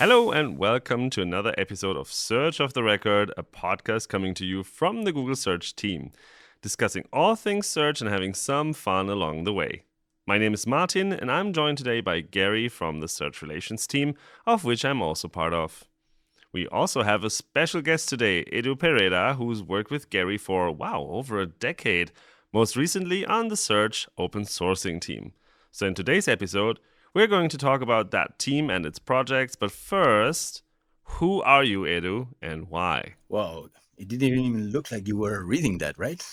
Hello and welcome to another episode of Search of the Record, a podcast coming to you from the Google Search team, discussing all things search and having some fun along the way. My name is Martin and I'm joined today by Gary from the Search Relations team, of which I'm also part of. We also have a special guest today, Edu Pereda, who's worked with Gary for, over a decade, most recently on the Search open sourcing team. So in today's episode, we're going to talk about that team and its projects, but first, who are you, Edu, and why? Wow, it didn't even look like you were reading that, right?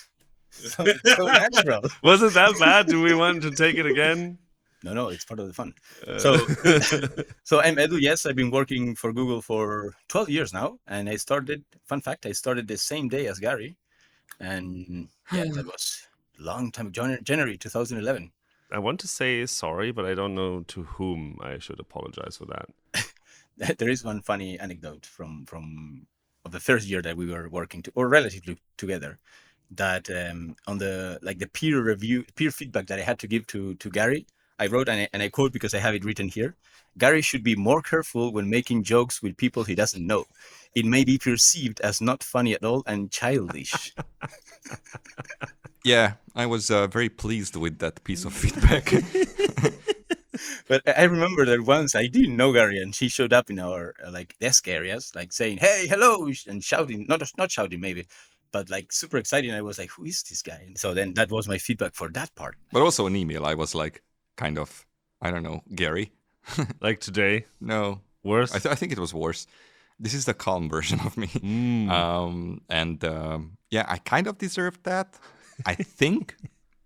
So natural. Was it that bad? Do we want to take it again? No, it's part of the fun. So I'm Edu. Yes, I've been working for Google for 12 years now, and I started the same day as Gary, and that was a long time, January 2011. I want to say sorry, but I don't know to whom I should apologize for that. There is one funny anecdote from of the first year that we were working relatively together. That on the peer feedback that I had to give to Gary, I wrote and I quote because I have it written here: Gary should be more careful when making jokes with people he doesn't know. It may be perceived as not funny at all and childish. Yeah, I was very pleased with that piece of feedback. But I remember that once I didn't know Gary, and she showed up in our desk areas, saying, "Hey, hello," and shouting, not shouting maybe, but super excited. And I was like, "Who is this guy?" And so then that was my feedback for that part. But also an email, I was kind of, I don't know, Gary. Like today? No. Worse? I think it was worse. This is the calm version of me. I kind of deserved that. I think.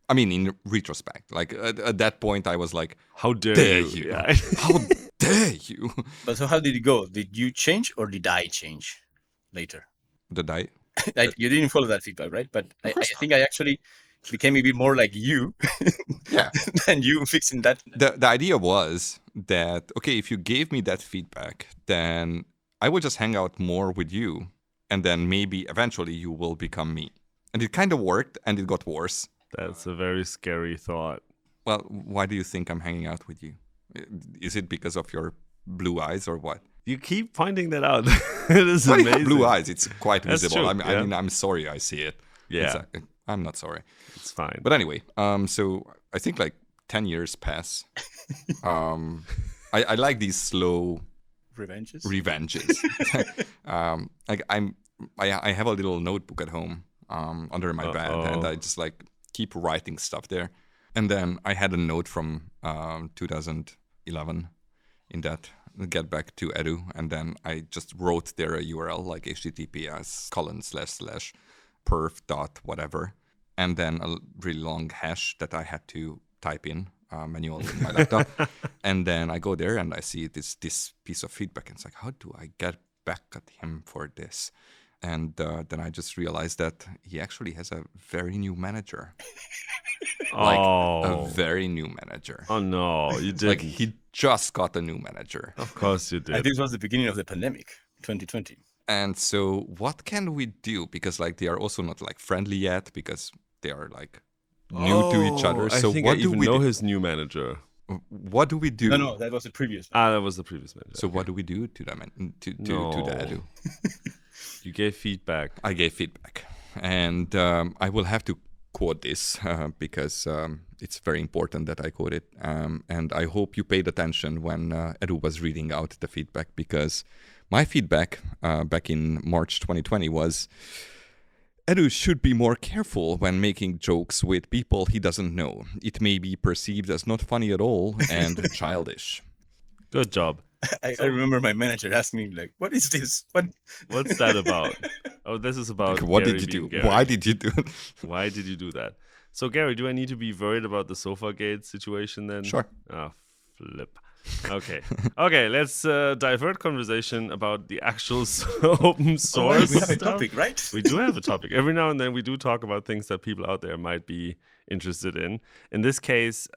I mean, in retrospect, at that point, I was like, "How dare you? Yeah. How dare you?" But so, how did it go? Did you change or did I change later? Did I? You didn't follow that feedback, right? But I think I actually became a bit more like you. Yeah. Than you fixing that. The idea was that, okay, if you gave me that feedback, then I will just hang out more with you, and then maybe eventually you will become me. And it kind of worked, and it got worse. That's a very scary thought. Well, why do you think I'm hanging out with you? Is it because of your blue eyes or what? You keep pointing that out. It is amazing. Blue eyes, it's quite visible. True, I mean, I'm sorry I see it. Yeah. I'm not sorry. It's fine. But anyway, so I think 10 years pass. I like these slow revenges. I have a little notebook at home under my bed, and I just keep writing stuff there. And then I had a note from 2011 in that get back to Edu, and then I just wrote there a URL like https://perf.whatever, and then a really long hash that I had to type in manually in my laptop. And then I go there and I see this piece of feedback, and it's like, how do I get back at him for this? And then I just realized that he actually has a very new manager. A very new manager. Oh, no, you did. He just got a new manager. Of course you did. And this was the beginning of the pandemic, 2020. And so what can we do? Because they are also not friendly yet, because they are new to each other. So I think what I do even we know do? his new manager. What do we do? No, that was the previous one. That was the previous manager. So what do we do to them to the Edu? You gave feedback. I gave feedback, and I will have to quote this because it's very important that I quote it. And I hope you paid attention when Edu was reading out the feedback, because my feedback back in March 2020 was, Edu should be more careful when making jokes with people he doesn't know. It may be perceived as not funny at all and childish. Good job. I remember my manager asking me, what is this? What's that about? Oh, this is about what Gary did you do? Gary. Why did you do it? Why did you do that? So, Gary, do I need to be worried about the SofaGate situation then? Sure. Oh, flip. Okay, let's divert conversation about the actual open source we have a topic, right? We do have a topic. Every now and then we do talk about things that people out there might be interested in. In this case,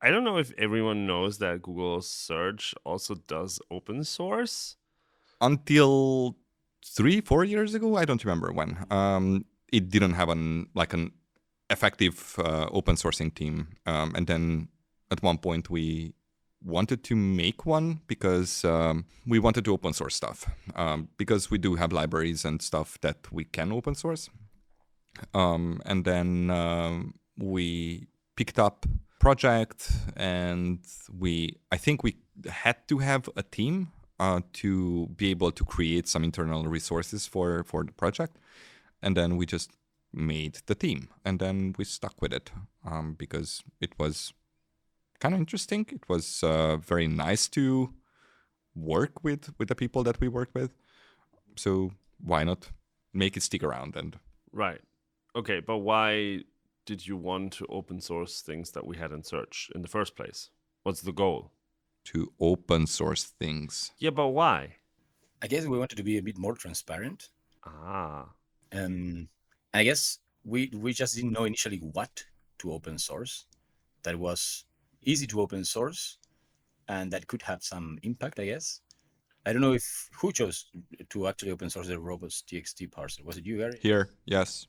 I don't know if everyone knows that Google Search also does open source. Until 3-4 years ago, I don't remember when. It didn't have an effective open sourcing team, and then at one point we wanted to make one because we wanted to open source stuff, because we do have libraries and stuff that we can open source. And then we picked up project, and I think we had to have a team to be able to create some internal resources for the project. And then we just made the team, and then we stuck with it because it was kind of interesting. It was very nice to work with the people that we worked with. So why not make it stick around? And Right. Okay, but why did you want to open source things that we had in Search in the first place? What's the goal? to open source things. Yeah, but why? I guess we wanted to be a bit more transparent. Ah, I guess we just didn't know initially what to open source. That was easy to open source, and that could have some impact, I guess. I don't know who chose to actually open source the robots.txt parser. Was it you, Gary? Here, yes.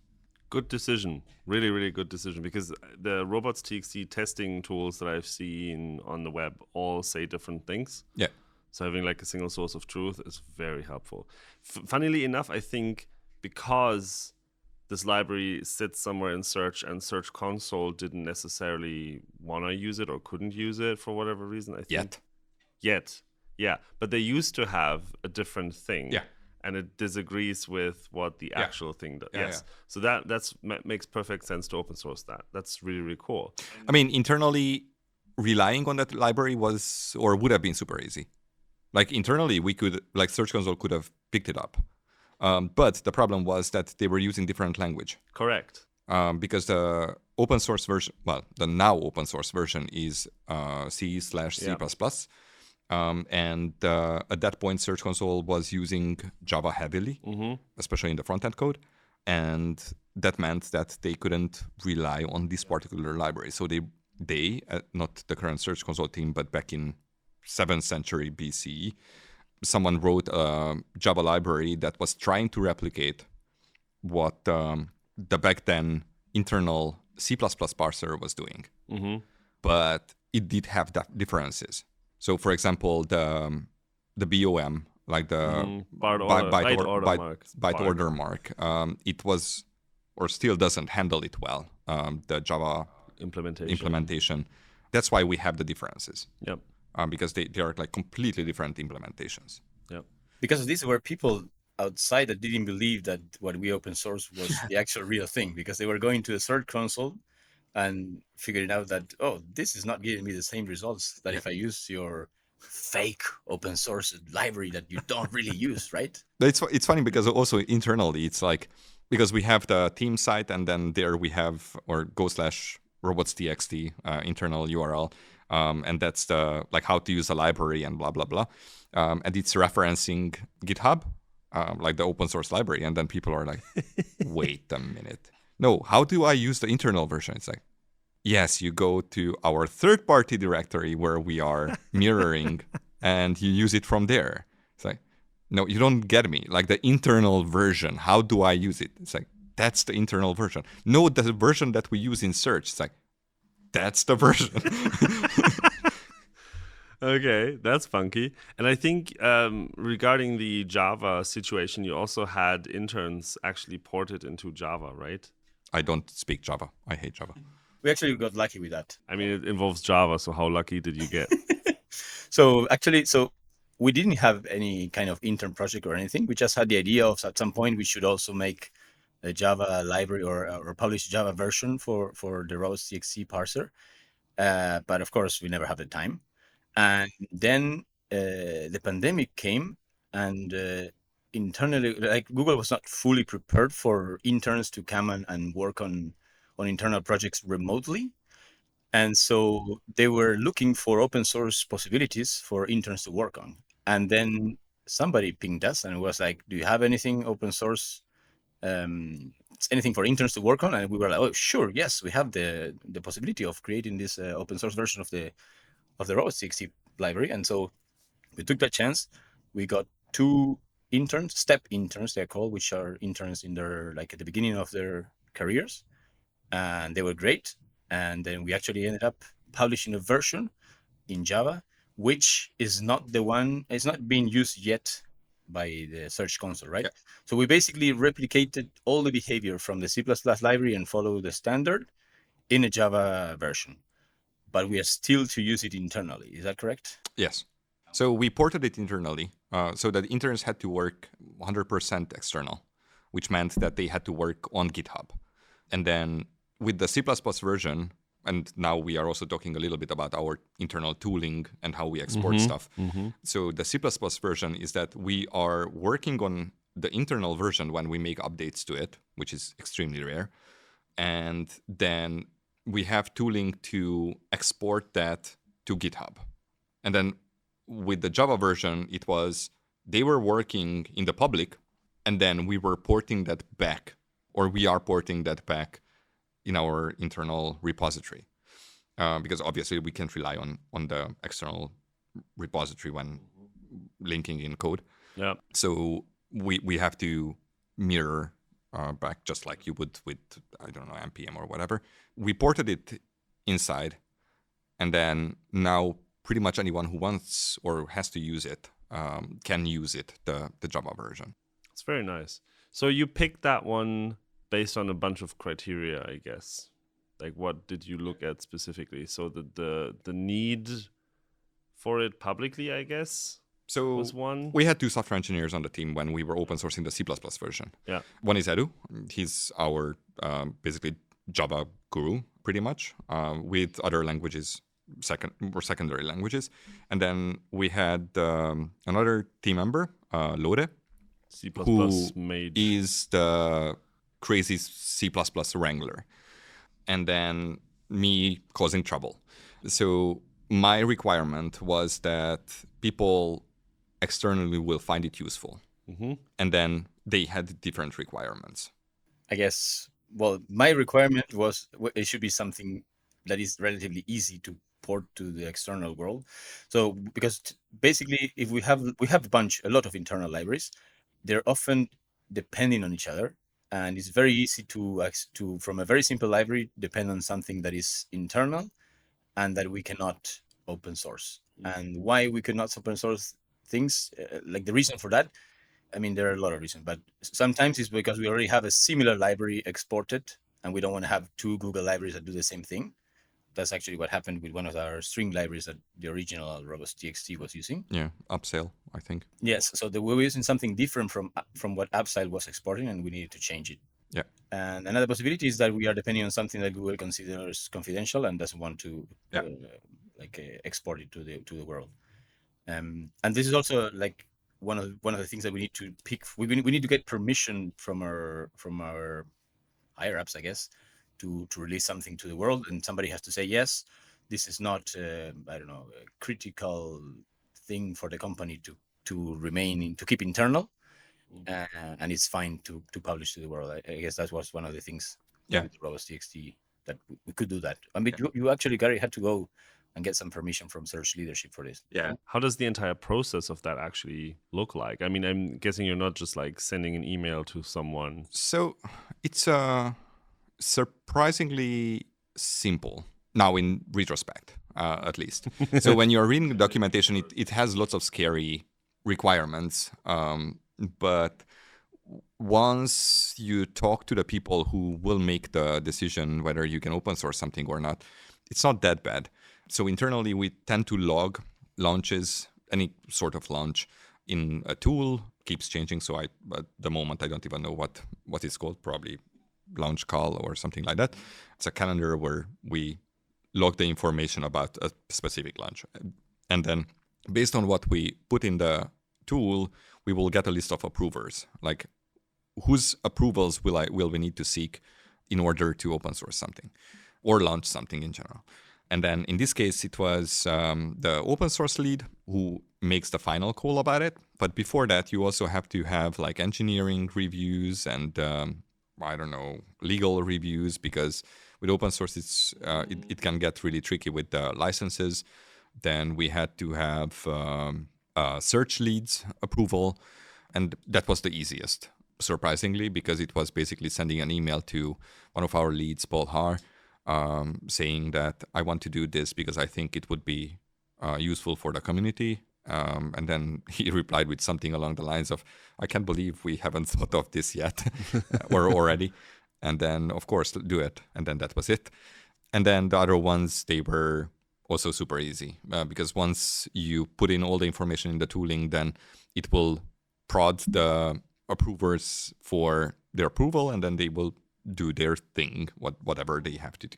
good decision. Really, really good decision, because the robots.txt testing tools that I've seen on the web all say different things. Yeah. So having like a single source of truth is very helpful. Funnily enough, I think because this library sits somewhere in Search and Search Console didn't necessarily want to use it or couldn't use it for whatever reason, I think. Yet. Yeah. But they used to have a different thing. Yeah. And it disagrees with what the actual thing does. Yeah, yes. yeah. So that's makes perfect sense to open source that. That's really, really cool. I mean, internally, relying on that library was or would have been super easy. Like internally, we could, like Search Console could have picked it up. But the problem was that they were using different language. Correct. Because the open source version, well, the now open source version is C/C++. And at that point, Search Console was using Java heavily, especially in the front-end code. And that meant that they couldn't rely on this particular library. So they not the current Search Console team, but back in 7th century BCE, someone wrote a Java library that was trying to replicate what the back then internal C++ parser was doing. But it did have differences. So, for example, the BOM, like the byte order mark, it was or still doesn't handle it well. The Java implementation. That's why we have the differences. Yep. Because they are like completely different implementations. Yep. Because of this, there were people outside that didn't believe that what we open source was the actual real thing, because they were going to the Search Console and figuring out that, oh, this is not giving me the same results that if I use your fake open source library that you don't really use, right? It's funny because also internally, it's like, because we have the team site and then there we have, or go/robots.txt internal URL. And that's the, like, how to use a library and blah, blah, blah. And it's referencing GitHub, like the open source library. And then people are like, wait a minute. No, how do I use the internal version? It's like, yes, you go to our third-party directory where we are mirroring and you use it from there. It's like, no, you don't get me. Like the internal version, how do I use it? It's like, that's the internal version. No, the version that we use in Search. It's like, that's the version. Okay, that's funky. And I think regarding the Java situation, you also had interns actually ported into Java, right? I don't speak Java. I hate Java. We actually got lucky with that. I mean, it involves Java, so how lucky did you get? So we didn't have any kind of intern project or anything. We just had the idea of at some point we should also make a Java library or publish Java version for the robots.txt parser. But of course, we never have the time. And then the pandemic came, and internally, like Google was not fully prepared for interns to come and work on internal projects remotely. And so they were looking for open source possibilities for interns to work on. And then somebody pinged us and was like, do you have anything open source, anything for interns to work on? And we were like, oh, sure, yes, we have the possibility of creating this open source version of the robots.txt library. And so we took that chance. We got 2 interns, step interns they're called, which are interns in their, like, at the beginning of their careers. And they were great. And then we actually ended up publishing a version in Java which is not the one, it's not being used yet by the Search console, right? Yeah. So we basically replicated all the behavior from the C++ library and follow the standard in a Java version, but we are still to use it internally. Is that correct? Yes. So we ported it internally, so that interns had to work 100% external, which meant that they had to work on GitHub. And then with the C++ version, and now we are also talking a little bit about our internal tooling and how we export stuff. So the C++ version is that we are working on the internal version when we make updates to it, which is extremely rare. And then we have tooling to export that to GitHub. And then with the Java version, it was they were working in the public, and then we were porting that back, or we are porting that back in our internal repository. Because obviously we can't rely on the external repository when linking in code. Yeah. So we have to mirror back just like you would with, I don't know, NPM or whatever. We ported it inside, and then now pretty much anyone who wants or has to use it can use it, the Java version. It's very nice. So you picked that one based on a bunch of criteria, I guess. Like, what did you look at specifically? So the need for it publicly, I guess, So was one. we had two software engineers on the team when we were open sourcing the C++ version. Yeah. One is Edu. He's our basically Java guru, pretty much, with other languages, secondary languages. And then we had another team member, Lode, C++ who made. is the crazy C++ wrangler. And then me causing trouble. So my requirement was that people externally will find it useful. And then they had different requirements. I guess, well, my requirement was it should be something that is relatively easy to port to the external world. So because basically if we have a lot of internal libraries, they're often depending on each other, and it's very easy to from a very simple library depend on something that is internal and that we cannot open source. And why we could not open source things, like the reason for that, I mean, there are a lot of reasons, but sometimes it's because we already have a similar library exported and we don't want to have two Google libraries that do the same thing. That's actually what happened with one of our string libraries that the original robots.txt was using. Yeah, Upsale, I think. Yes, so we were using something different from what Upside was exporting, and we needed to change it. Yeah. And another possibility is that we are depending on something that Google considers confidential and doesn't want to export it to the world. And this is also like one of the things that we need to pick. We need to get permission from our higher ups, I guess, to release something to the world, and somebody has to say yes. This is not a critical thing for the company to keep internal, and it's fine to publish to the world. I guess that was one of the things. Yeah. With robots.txt that we could do that. I mean, you actually, Gary, had to go and get some permission from Search leadership for this. Yeah. How does the entire process of that actually look like? I mean, I'm guessing you're not just like sending an email to someone. So it's surprisingly simple now in retrospect, at least. So when you're reading the documentation, it has lots of scary requirements, but once you talk to the people who will make the decision whether you can open source something or not, it's not that bad. So internally, we tend to log launches, any sort of launch in a tool, keeps changing. So at the moment, I don't even know what it's called, probably launch call or something like that. It's a calendar where we log the information about a specific launch. And then based on what we put in the tool, we will get a list of approvers, like whose approvals will we need to seek in order to open source something or launch something in general. And then in this case, it was the open source lead who makes the final call about it. But before that, you also have to have like engineering reviews and legal reviews, because with open source, it can get really tricky with the licenses. Then we had to have search leads approval, and that was the easiest, surprisingly, because it was basically sending an email to one of our leads, Paul Haar, saying that I want to do this because I think it would be useful for the community. And then he replied with something along the lines of, I can't believe we haven't thought of this yet or already. And then, of course, do it. And then that was it. And then the other ones, they were also super easy because once you put in all the information in the tooling, then it will prod the approvers for their approval, and then they will do their thing, whatever they have to do.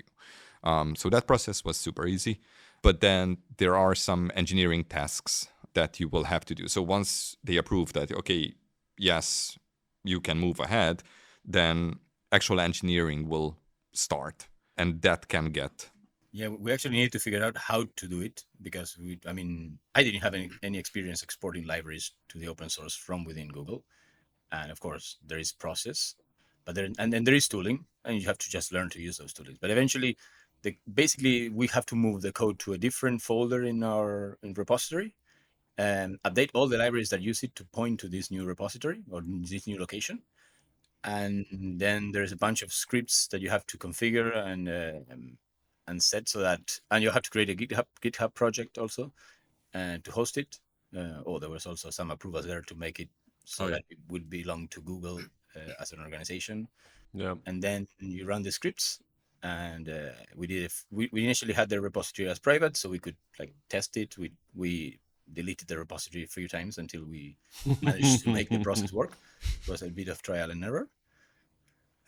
So that process was super easy. But then there are some engineering tasks that you will have to do. So once they approve that, okay, yes, you can move ahead, then actual engineering will start. And that can get... Yeah, we actually need to figure out how to do it because I didn't have any experience exporting libraries to the open source from within Google. And of course, there is process, but then there is tooling, and you have to just learn to use those toolings. But eventually, basically, we have to move the code to a different folder in our repository and update all the libraries that use it to point to this new repository or this new location. And then there's a bunch of scripts that you have to configure and set so that, and you have to create a GitHub project also to host it. There was also some approvals there to make it so that it would belong to Google as an organization. Yeah. And then you run the scripts, and we initially had the repository as private, so we could test it. We deleted the repository a few times until we managed to make the process work. It was a bit of trial and error,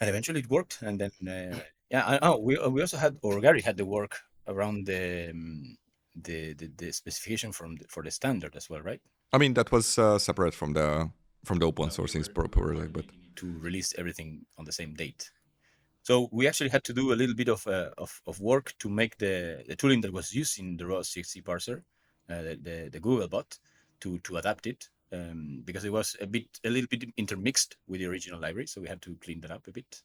and eventually it worked. And then we also had, or Gary had, the work around the specification for the standard as well, right? I mean, that was separate from the open sourcing project, but to release everything on the same date. So we actually had to do a little bit of work to make the tooling that was used in the ROS6C parser, the Google bot, to adapt it because it was a little bit intermixed with the original library. So we had to clean that up a bit.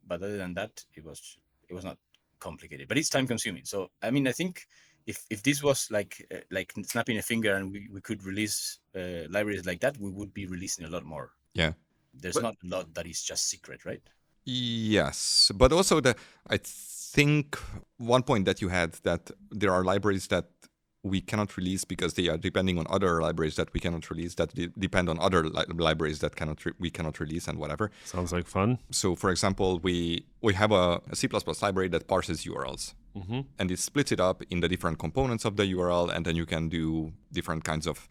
But other than that, it was not complicated, but it's time consuming. So I think if this was like snapping a finger and we could release libraries like that, we would be releasing a lot more. Yeah. There's not a lot that is just secret, right? Yes, but also I think one point that you had, that there are libraries that we cannot release because they are depending on other libraries that we cannot release, that depend on other libraries that we cannot release, and whatever. Sounds like fun. So, for example, we have a C++ library that parses URLs, and it splits it up in the different components of the URL, and then you can do different kinds of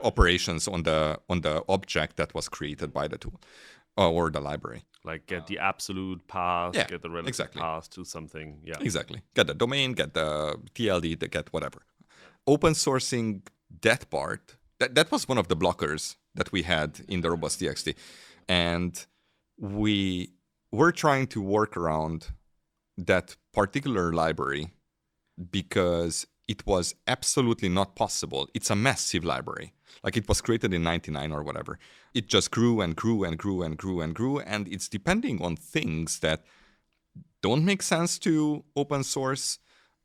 operations on the object that was created by the tool or the library. Like get the absolute path, get the relative path to something. Yeah, exactly. Get the domain, get the TLD, get whatever. Open sourcing that part, that was one of the blockers that we had in the robust.txt. And we were trying to work around that particular library because it was absolutely not possible. It's a massive library. Like, it was created in 99 or whatever. It just grew and grew and grew and grew and grew. And it's depending on things that don't make sense to open source,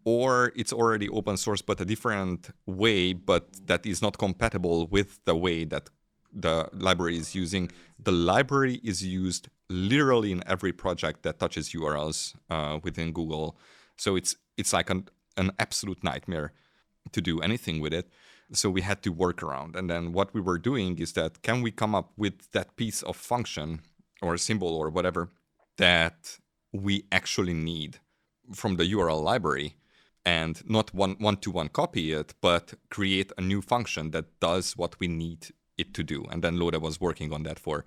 or it's already open source but a different way, but that is not compatible with the way that the library is using. The library is used literally in every project that touches URLs within Google. So it's like an absolute nightmare to do anything with it. So we had to work around. And then what we were doing is that, can we come up with that piece of function or symbol or whatever that we actually need from the URL library, and not one-to-one copy it, but create a new function that does what we need it to do. And then Lode was working on that for,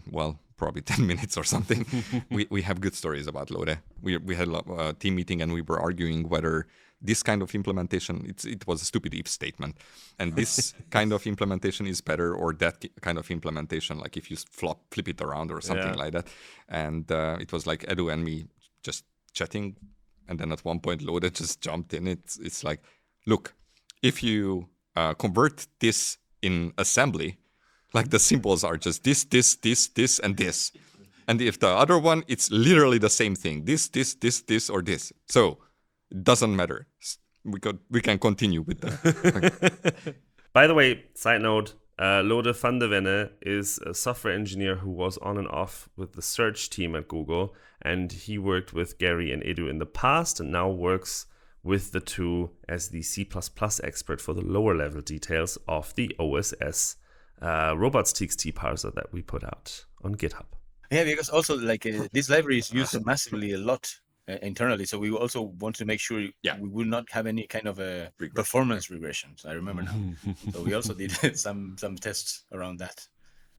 well, probably 10 minutes or something. we have good stories about Lode. We had a team meeting and we were arguing whether this kind of implementation, it was a stupid if statement, and this kind of implementation is better, or that kind of implementation, like if you flip it around or something like that. And it was like Edu and me just chatting. And then at one point, Lode just jumped in. It's like, look, if you convert this in assembly, like the symbols are just this, and this. And if the other one, it's literally the same thing. This, or this. So it doesn't matter. We can continue with that. By the way, side note, Lode van der Wenne is a software engineer who was on and off with the search team at Google, and he worked with Gary and Edu in the past and now works with the two as the C++ expert for the lower level details of the OSS robots.txt parser that we put out on GitHub. Yeah, because also like this library is used massively a lot internally, so we also want to make sure we will not have any kind of performance regressions. I remember now. So we also did some tests around that.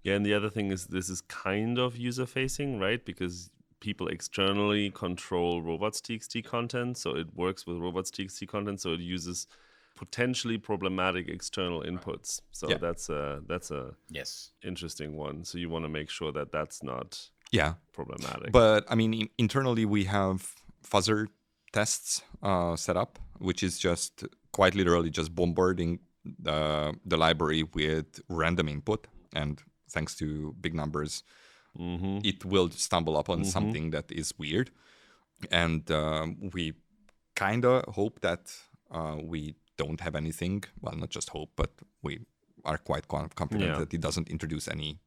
Yeah, and the other thing is this is kind of user facing, right? Because people externally control robots.txt content, so it works with robots.txt content, so it uses potentially problematic external inputs. So that's a interesting one. So you want to make sure that that's not problematic. But I mean, internally we have fuzzer tests set up, which is just quite literally just bombarding the library with random input, and thanks to big numbers, it will stumble upon something that is weird. And we kind of hope that we don't have anything. Well, not just hope, but we are quite confident that it doesn't introduce any.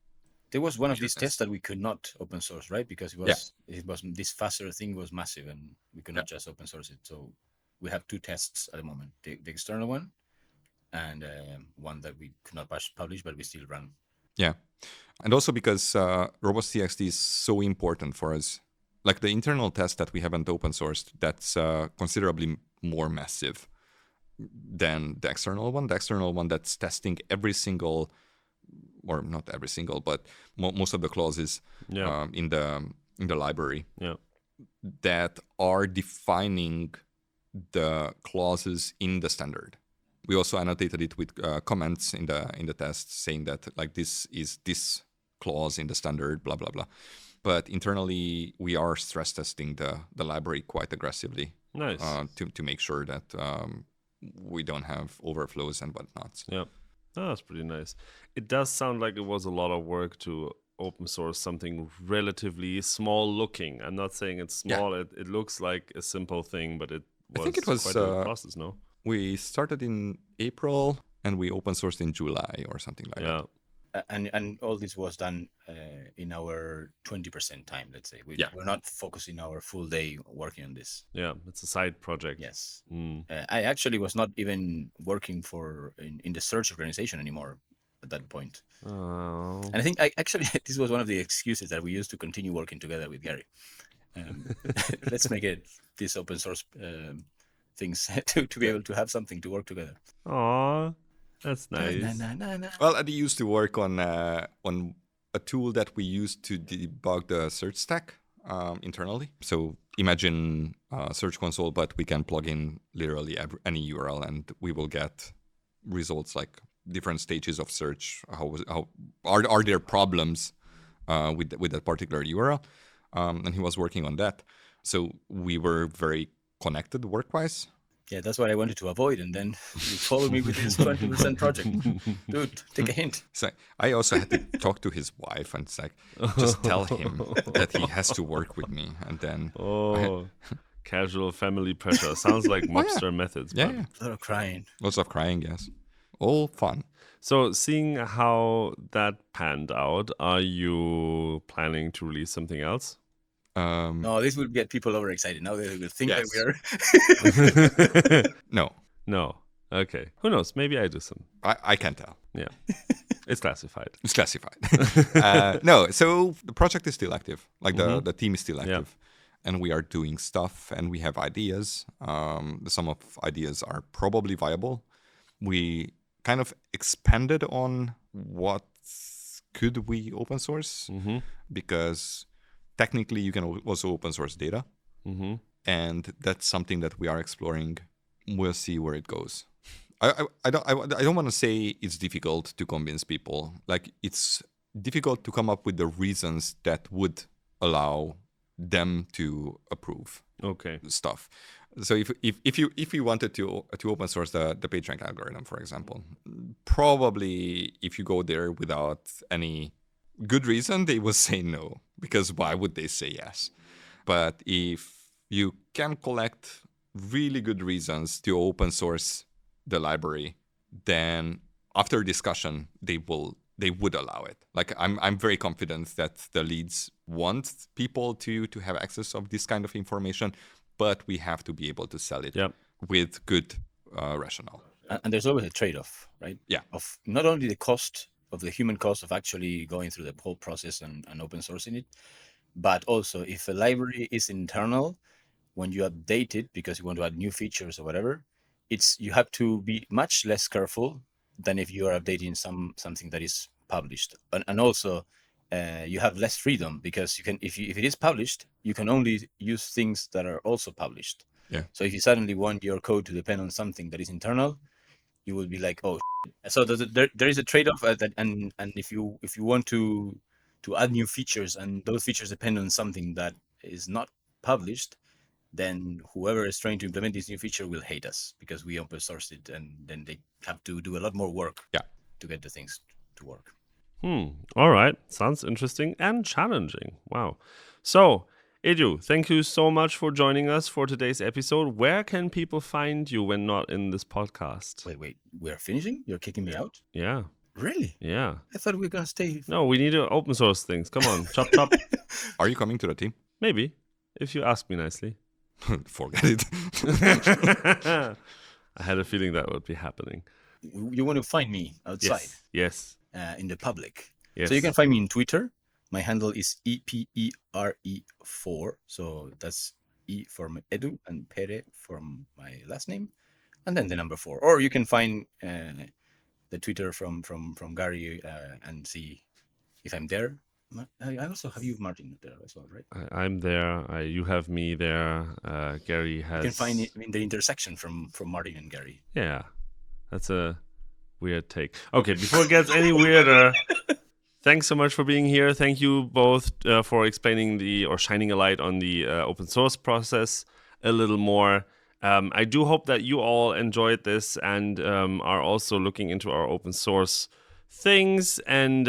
There was one of these tests that we could not open source, right? Because it was this fuzzer thing was massive, and we could not just open source it. So we have two tests at the moment: the external one, and one that we could not publish, but we still run. Yeah, and also because robots.txt is so important for us. Like the internal test that we haven't open sourced, that's considerably more massive than the external one. The external one that's testing every single, or not every single, but most of the clauses in the library that are defining the clauses in the standard. We also annotated it with comments in the test saying that like this is this clause in the standard, blah blah blah. But internally, we are stress testing the library quite aggressively. Nice. To make sure that we don't have overflows and whatnot. Yeah, that's pretty nice. It does sound like it was a lot of work to open source something relatively small looking. I'm not saying it's small. It looks like a simple thing, but I think it was quite a process, no? We started in April and we open sourced in July or something like that. And all this was done in our 20% time, let's say. We're not focusing our full day working on this. Yeah, it's a side project. Yes. I actually was not even working in the search organization anymore at that point. Oh. And I think actually this was one of the excuses that we used to continue working together with Gary. Let's make it this open source things to be able to have something to work together. Aw. That's nice. Well, I used to work on a tool that we used to debug the search stack internally. So imagine Search Console, but we can plug in literally any URL, and we will get results like different stages of search. How are there problems with that particular URL? And he was working on that. So we were very connected work-wise. Yeah, that's what I wanted to avoid, and then you followed me with this 20% project. Dude, take a hint. So I also had to talk to his wife, and it's like, just tell him that he has to work with me, and then... Casual family pressure. Sounds like mobster methods. Yeah. A lot of crying. Lots of crying, yes. All fun. So seeing how that panned out, are you planning to release something else? No, this will get people overexcited. Now they will think that we are. No. Okay. Who knows? Maybe I do some. I can't tell. Yeah. It's classified. It's classified. No, so the project is still active. Like the team is still active. Yeah. And we are doing stuff and we have ideas. Some of ideas are probably viable. We kind of expanded on what could we open source because technically, you can also open source data, and that's something that we are exploring. We'll see where it goes. I don't want to say it's difficult to convince people. Like it's difficult to come up with the reasons that would allow them to approve stuff. So if you wanted to open source the PageRank algorithm, for example, probably if you go there without any good reason, they will say no, because why would they say yes? But if you can collect really good reasons to open source the library, then after discussion, they would allow it. Like I'm very confident that the leads want people to have access of this kind of information, but we have to be able to sell it with good rationale. And there's always a trade-off, right? Yeah. Of not only the cost of the human cost of actually going through the whole process and open sourcing it, but also if a library is internal, when you update it because you want to add new features or whatever, you have to be much less careful than if you are updating something that is published. And also you have less freedom because you can if it is published, you can only use things that are also published. Yeah. So if you suddenly want your code to depend on something that is internal, you will be like, oh. So there is a trade-off and if you want to add new features and those features depend on something that is not published, then whoever is trying to implement this new feature will hate us because we open sourced it, and then they have to do a lot more work to get the things to work. All right. Sounds interesting and challenging. Wow. So, Edu, thank you so much for joining us for today's episode. Where can people find you when not in this podcast? Wait, we're finishing? You're kicking me out? Yeah. Really? Yeah. I thought we were going to stay. No, we need to open source things. Come on. Chop, chop. Are you coming to the team? Maybe, if you ask me nicely. Forget it. I had a feeling that would be happening. You want to find me outside? Yes. In the public. Yes. So you can find me on Twitter. My handle is EPERE4. So that's E for Edu and Pere for my last name, and then the number 4. Or you can find the Twitter from Gary and see if I'm there. I also have you, Martin, there as well, right? I'm there. You have me there. Gary has. You can find it in the intersection from Martin and Gary. Yeah, that's a weird take. Okay, before it gets any weirder, thanks so much for being here. Thank you both for explaining or shining a light on the open source process a little more. I do hope that you all enjoyed this and are also looking into our open source things. And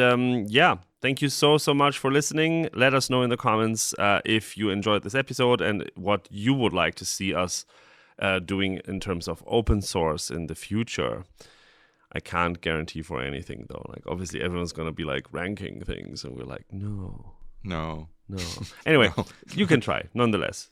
thank you so much for listening. Let us know in the comments if you enjoyed this episode and what you would like to see us doing in terms of open source in the future. I can't guarantee for anything though. Like obviously everyone's gonna be like ranking things, and we're like, no. Anyway, you can try nonetheless.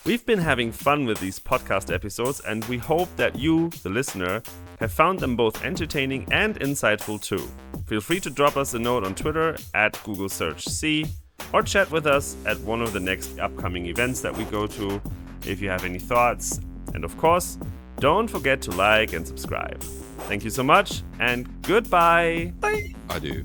We've been having fun with these podcast episodes, and we hope that you, the listener, have found them both entertaining and insightful too. Feel free to drop us a note on Twitter at Google Search C, or chat with us at one of the next upcoming events that we go to if you have any thoughts. And of course, don't forget to like and subscribe. Thank you so much, and goodbye. Bye. Adieu.